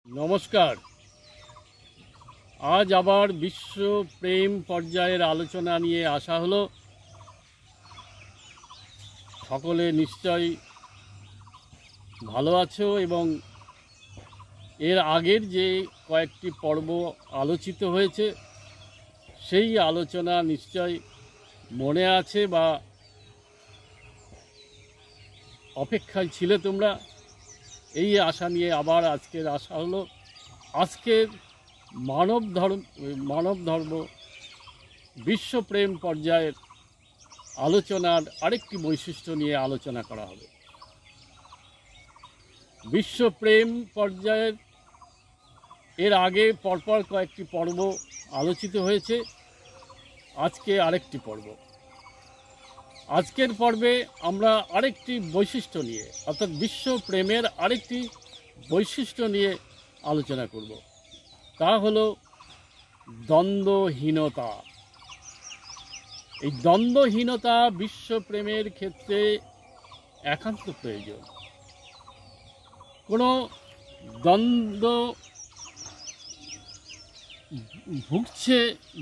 নমস্কার। আজ আবার বিশ্ব প্রেম পর্যায়ের আলোচনা নিয়ে আসা হলো। সকলে নিশ্চয়ই ভালো আছো এবং এর আগের যে কয়েকটি পর্ব আলোচিত হয়েছে সেই আলোচনা নিশ্চয় মনে আছে বা অপেক্ষায় ছিলে তোমরা। এই আশা নিয়ে আবার আজকের আশা হলো আজকের মানব ধর্ম বিশ্বপ্রেম পর্যায়ের আলোচনার আরেকটি বৈশিষ্ট্য নিয়ে আলোচনা করা হবে। বিশ্বপ্রেম পর্যায়ের এর আগে পরপর কয়েকটি পর্ব আলোচিত হয়েছে, আজকে আরেকটি পর্ব। আজকের পর্বে আমরা আরেকটি বৈশিষ্ট্য নিয়ে অর্থাৎ বিশ্বপ্রেমের আরেকটি বৈশিষ্ট্য নিয়ে আলোচনা করব। তা হলো দ্বন্দ্বহীনতা। এই দ্বন্দ্বহীনতা বিশ্বপ্রেমের ক্ষেত্রে একান্ত প্রয়োজন। কোনো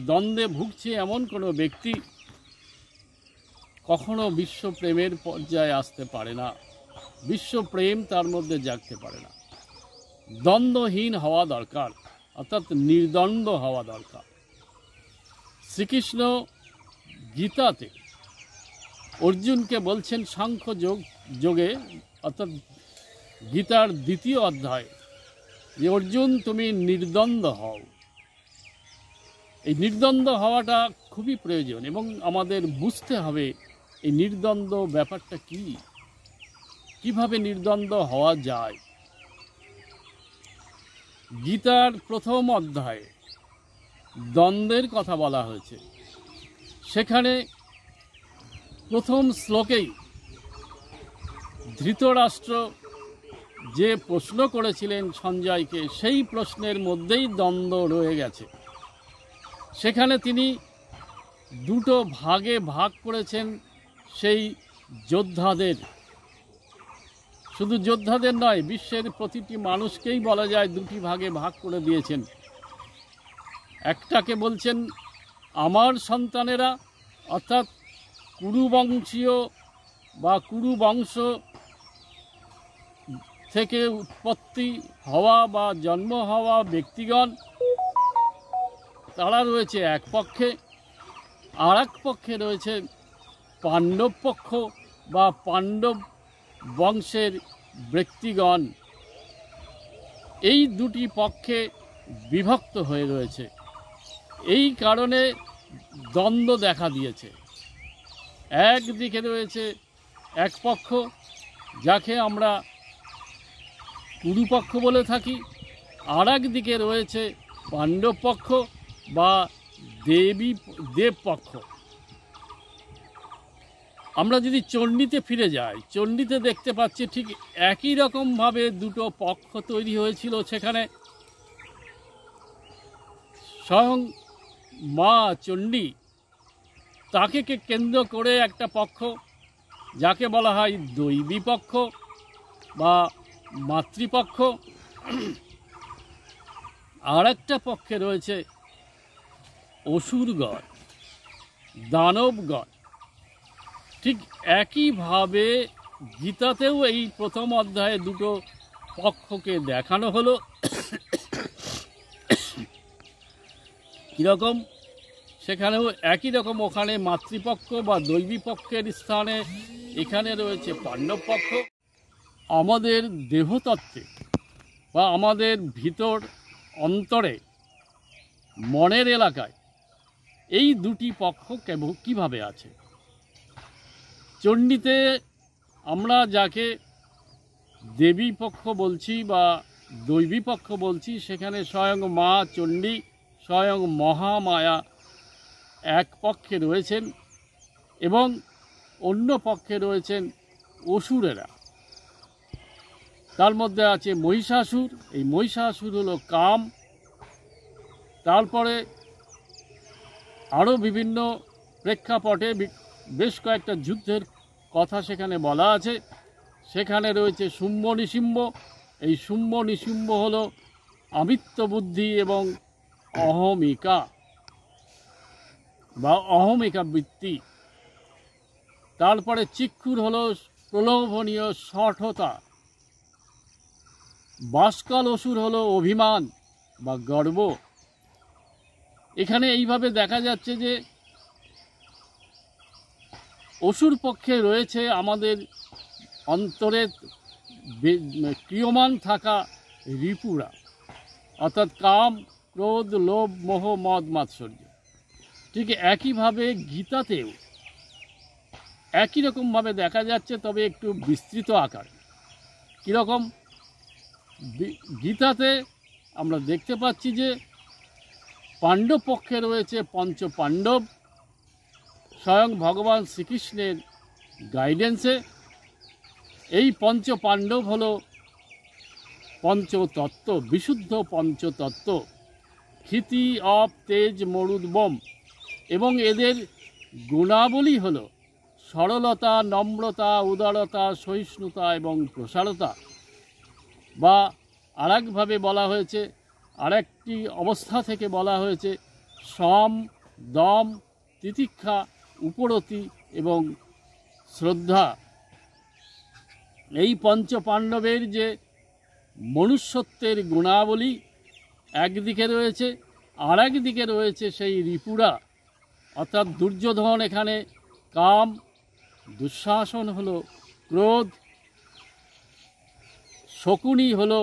দ্বন্দ্বে ভুগছে এমন কোনো ব্যক্তি কখনো বিশ্বপ্রেমের পর্যায়ে আসতে পারে না, বিশ্বপ্রেম তার মধ্যে জাগতে পারে না। দ্বন্দ্বহীন হওয়া দরকার, অর্থাৎ নির্দ্বন্দ্ব হওয়া দরকার। শ্রীকৃষ্ণ গীতাতে অর্জুনকে বলছেন সাংখ্য যোগে অর্থাৎ গীতার দ্বিতীয় অধ্যায় যে অর্জুন তুমি নির্দ্বন্দ্ব হও। এই নির্দ্বন্দ্ব হওয়াটা খুবই প্রয়োজন এবং আমাদের বুঝতে হবে এই নির্দ্বন্দ্ব ব্যাপারটা কিভাবে নির্দ্বন্দ্ব হওয়া যায়। গীতার প্রথম অধ্যায়ে দ্বন্দ্বের কথা বলা হয়েছে। সেখানে প্রথম শ্লোকেই ধৃতরাষ্ট্র যে প্রশ্ন করেছিলেন সঞ্জয়কে, সেই প্রশ্নের মধ্যেই দ্বন্দ্ব রয়ে গেছে। সেখানে তিনি দুটো ভাগে ভাগ করেছেন সেই যোদ্ধাদের। শুধু যোদ্ধাদের নয়, বিশ্বের প্রতিটি মানুষকেই বলা যায় দুটি ভাগে ভাগ করে দিয়েছেন। একটাকে বলছেন আমার সন্তানেরা, অর্থাৎ কুরুবংশীয় বা কুরু বংশ থেকে উৎপত্তি হওয়া বা জন্ম হওয়া ব্যক্তিগণ, তারা রয়েছে এক পক্ষে। আর এক পক্ষে রয়েছে পাণ্ডব পক্ষ বা পাণ্ডব বংশের ব্যক্তিগণ। এই দুটি পক্ষে বিভক্ত হয়ে রয়েছে। এই কারণে দ্বন্দ্ব দেখা দিয়েছে। একদিকে রয়েছে এক পক্ষ যাকে আমরা কুরুপক্ষ বলে থাকি, আর একদিকে রয়েছে পাণ্ডব পক্ষ বা দেব পক্ষ। আমরা যদি চণ্ডীতে ফিরে যাই, চণ্ডীতে দেখতে পাচ্ছি ঠিক একই রকমভাবে দুটো পক্ষ তৈরি হয়েছিল। সেখানে স্বয়ং মা চণ্ডী, তাকে কেন্দ্র করে একটা পক্ষ যাকে বলা হয় দৈবী পক্ষ বা মাতৃপক্ষ, আর একটা পক্ষে রয়েছে অসুরগণ, দানবগণ। ঠিক একইভাবে গীতাতেও এই প্রথম অধ্যায়ে দুটো পক্ষকে দেখানো হলো। কীরকম? সেখানেও একই রকম। ওখানে মাতৃপক্ষ বা দৈবী পক্ষের স্থানে এখানে রয়েছে পাণ্ডব পক্ষ। আমাদের দেহতত্ত্বে বা আমাদের ভিতর অন্তরে মনের এলাকায় এই দুটি পক্ষ কিভাবে আছে? চণ্ডীতে আমরা যাকে দেবী পক্ষ বলছি বা দৈবী পক্ষ বলছি, সেখানে স্বয়ং মা চণ্ডী, স্বয়ং মহামায়া এক পক্ষে রয়েছেন এবং অন্য পক্ষে রয়েছেন অসুরেরা। তার মধ্যে আছে মহিষাসুর। এই মহিষাসুর হলো কাম। তারপরে আরও বিভিন্ন প্রেক্ষাপটে বেশ কয়েকটা যুদ্ধের কথা সেখানে বলা আছে। সেখানে রয়েছে শুম্ভ নিশুম্ভ। এই শুম্ভ নিশুম্ভ হলো আমিত্ব বুদ্ধি এবং অহমিকা বা অহমিকা বৃত্তি। তারপরে চিক্ষুর হলো প্রলোভনীয় শঠতা। বাষ্কল অসুর হলো অভিমান বা গর্ব। এখানে এইভাবে দেখা যাচ্ছে যে অসুর পক্ষে রয়েছে আমাদের অন্তরে ক্রিয়মান থাকা রিপুরা, অর্থাৎ কাম, ক্রোধ, লোভ, মোহ, মদ, মাৎসর্য। ঠিক একইভাবে গীতাতেও একই রকমভাবে দেখা যাচ্ছে, তবে একটু বিস্তৃত আকার। কীরকম? গীতাতে আমরা দেখতে পাচ্ছি যে পাণ্ডব পক্ষে রয়েছে পঞ্চ পাণ্ডব, স্বয়ং ভগবান শ্রীকৃষ্ণের গাইডেন্সে। এই পঞ্চ পাণ্ডব হল পঞ্চতত্ত্ব, বিশুদ্ধ পঞ্চতত্ত্ব, ক্ষিতি, অপ, তেজ, মরুদ্বম। এবং এদের গুণাবলী হল সরলতা, নম্রতা, উদারতা, সহিষ্ণুতা এবং প্রসারতা। বা আরেকভাবে বলা হয়েছে, আরেকটি অবস্থা থেকে বলা হয়েছে সম, দম, তিতিক্ষা, উপরতি এবং শ্রদ্ধা। এই পঞ্চ পাণ্ডবের যে মনুষ্যত্বের গুণাবলী একদিকে রয়েছে, আর একদিকে রয়েছে সেই রিপুরা, অর্থাৎ দুর্যোধন এখানে কাম, দুঃশাসন হলো ক্রোধ, শকুনি হলো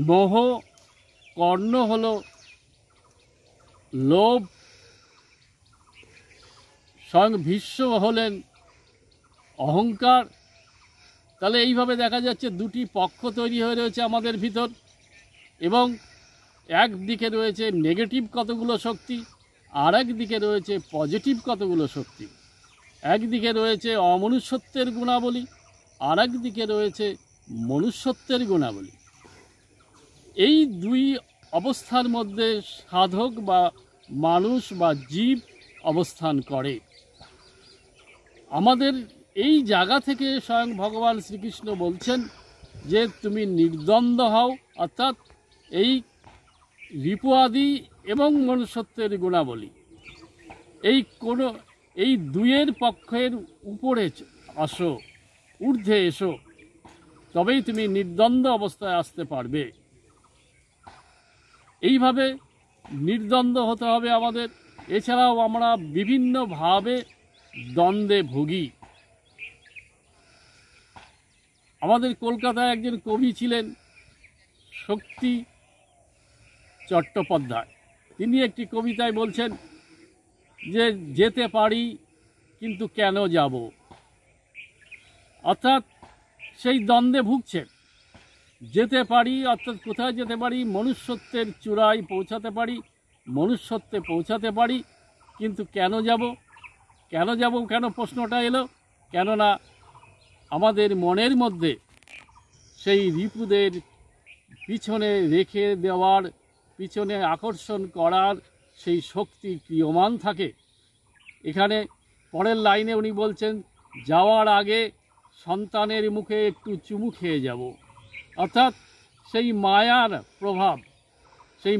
মোহ, কর্ণ হলো লোভ, স্বয়ং ভীষ্ম হলেন অহংকার। তাহলে এইভাবে দেখা যাচ্ছে দুটি পক্ষ তৈরি হয়ে রয়েছে আমাদের ভিতর, এবং একদিকে রয়েছে নেগেটিভ কতগুলো শক্তি, আর একদিকে রয়েছে পজিটিভ কতগুলো শক্তি। একদিকে রয়েছে অমনুষ্যত্বের গুণাবলী, আর একদিকে রয়েছে মনুষ্যত্বের গুণাবলী। এই দুই অবস্থার মধ্যে সাধক বা মানুষ বা জীব অবস্থান করে। আমাদের এই জায়গা থেকে স্বয়ং ভগবান শ্রীকৃষ্ণ বলছেন যে তুমি নির্দ্বন্দ্ব হও, অর্থাৎ এই রিপু আদি এবং মনুষ্যত্বের গুণাবলী এই দুইয়ের পক্ষের উপরে আসো, ঊর্ধ্বে এসো, তবেই তুমি নির্দ্বন্দ্ব অবস্থায় আসতে পারবে। এইভাবে নির্দ্বন্দ্ব হতে হবে আমাদের। এছাড়াও আমরা বিভিন্নভাবে দ্বন্দ্বে ভুগি। আমাদের কলকাতায় একজন কবি ছিলেন শক্তি চট্টোপাধ্যায়। তিনি একটি কবিতায় বলছেন যে যেতে পারি কিন্তু কেন যাব, অর্থাৎ সেই দ্বন্দ্বে ভুগছেন। যেতে পারি অর্থাৎ কোথায় যেতে পারি? মনুষ্যত্বের চূড়ায় পৌঁছাতে পারি, মনুষ্যত্বে পৌঁছাতে পারি, কিন্তু কেন যাব? কেন যাব, কেন প্রশ্নটা এলো? কেননা আমাদের মনের মধ্যে সেই রিপুদের পিছনে রেখে দেওয়ার, পিছনে আকর্ষণ করার সেই শক্তি ক্রিয়মান থাকে। এখানে পরের লাইনে উনি বলছেন, যাওয়ার আগে সন্তানের মুখে একটু চুমু খেয়ে যাব। অর্থাৎ সেই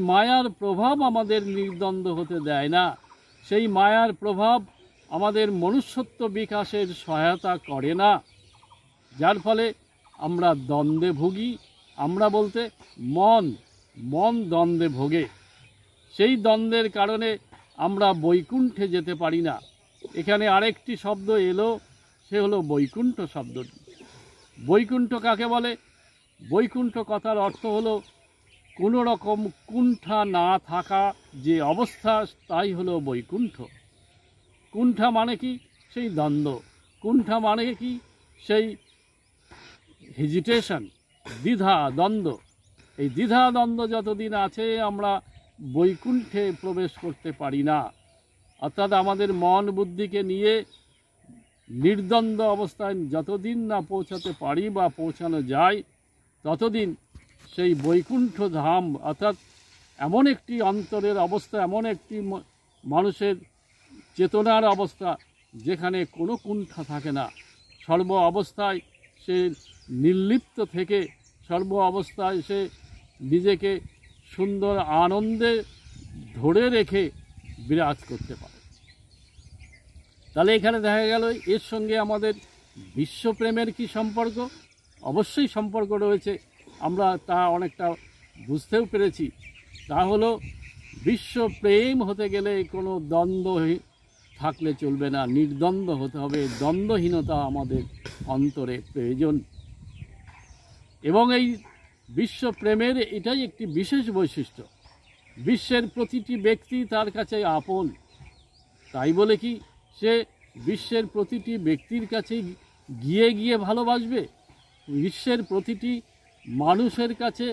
মায়ার প্রভাব আমাদের নির্দ্বন্দ্ব হতে দেয় না। সেই মায়ার প্রভাব আমাদের মনুষ্যত্ব বিকাশের সহায়তা করে না, যার ফলে আমরা দ্বন্দ্বে ভুগি। আমরা বলতে মন দ্বন্দ্বে ভোগে। সেই দ্বন্দ্বের কারণে আমরা বৈকুণ্ঠে যেতে পারি না। এখানে আরেকটি শব্দ এলো, সে হলো বৈকুণ্ঠ শব্দটি। বৈকুণ্ঠ কাকে বলে? বৈকুণ্ঠ কথার অর্থ হলো কোনো রকম কুণ্ঠা না থাকা যে অবস্থা, তাই হলো বৈকুণ্ঠ। কুণ্ঠা মানে কি? সেই দ্বন্দ্ব। কুণ্ঠা মানে কি? সেই হেজিটেশন, দ্বিধা দ্বন্দ্ব। এই দ্বিধা দ্বন্দ্ব যতদিন আছে আমরা বৈকুণ্ঠে প্রবেশ করতে পারি না। অর্থাৎ আমাদের মন বুদ্ধিকে নিয়ে নির্দ্বন্দ্ব অবস্থায় যতদিন না পৌঁছাতে পারি বা পৌঁছানো যায়, ততদিন সেই বৈকুণ্ঠ ধাম, অর্থাৎ এমন একটি অন্তরের অবস্থা, এমন একটি মানুষের চেতনার অবস্থা যেখানে কোনো কুণ্ঠা থাকে না। সর্ব অবস্থায় সে নির্লিপ্ত থেকে, সর্ব অবস্থায় সে নিজেকে সুন্দর আনন্দে ধরে রেখে বিরাজ করতে পারে। তাহলে এখানে দেখা গেল এর সঙ্গে আমাদের বিশ্বপ্রেমের কি সম্পর্ক? অবশ্যই সম্পর্ক রয়েছে, আমরা তা অনেকটা বুঝতেও পেরেছি। তা হলো বিশ্বপ্রেম হতে গেলে কোনো দ্বন্দ্ব থাকলে চলবে না, নির্দ্বন্দ্ব হতে হবে, দ্বন্দ্বহীনতা আমাদের অন্তরে প্রয়োজন। এবং এই বিশ্বপ্রেমের এটাই একটি বিশেষ বৈশিষ্ট্য। বিশ্বের প্রতিটি ব্যক্তি তার কাছে আপন, তাই বলে কি সে বিশ্বের প্রতিটি ব্যক্তির কাছে গিয়ে গিয়ে ভালোবাসবে? বিশ্বের প্রতিটি মানুষের কাছে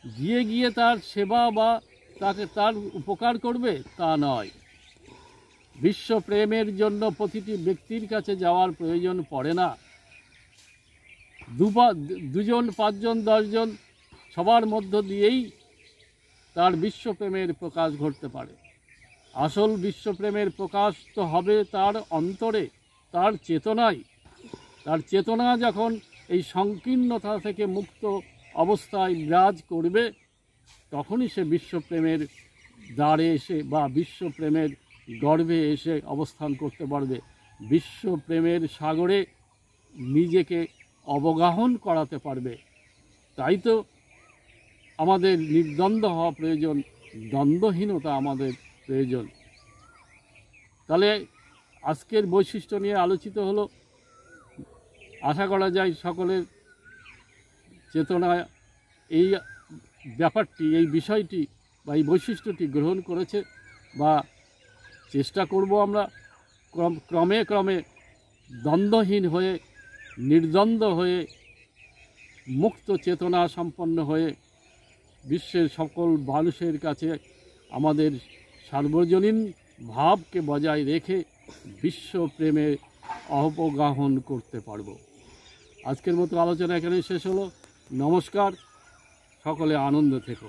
গিয়ে গিয়ে তার সেবা বা তার উপকার করবে? তা নয়। বিশ্বপ্রেমের জন্য প্রতিটি ব্যক্তির কাছে যাওয়ার প্রয়োজন পড়ে না। দুজন, পাঁচজন, 10 জন সবার মধ্য দিয়েই তার বিশ্বপ্রেমের প্রকাশ ঘটতে পারে। আসল বিশ্বপ্রেমের প্রকাশ তো হবে তার অন্তরে, তার চেতনায়। তার চেতনা যখন এই সংকীর্ণতা থেকে মুক্ত অবস্থায় বিরাজ করবে, তখনই সে বিশ্বপ্রেমের দ্বারে এসে বা বিশ্বপ্রেমের গর্ভে এসে অবস্থান করতে পারবে, বিশ্বপ্রেমের সাগরে নিজেকে অবগাহন করাতে পারবে। তাই তো আমাদের নির্দ্বন্দ্ব হওয়া প্রয়োজন, দ্বন্দ্বহীনতা আমাদের প্রয়োজন। তাহলে আজকের বৈশিষ্ট্য নিয়ে আলোচিত হলো। আশা করা যায় সকলের চেতনা এই ব্যাপারটি, এই বিষয়টি বা এই বৈশিষ্ট্যটি গ্রহণ করেছে, বা চেষ্টা করব আমরা ক্রমে ক্রমে দ্বন্দ্বহীন হয়ে, নির্দ্বন্দ্ব হয়ে, মুক্ত চেতনা সম্পন্ন হয়ে বিশ্বের সকল মানুষের কাছে আমাদের সার্বজনীন ভাবকে বজায় রেখে বিশ্বপ্রেমে অবগাহন করতে পারব। আজকের মতো আলোচনা এখানেই শেষ হলো। নমস্কার, সকলে আনন্দ থেকো।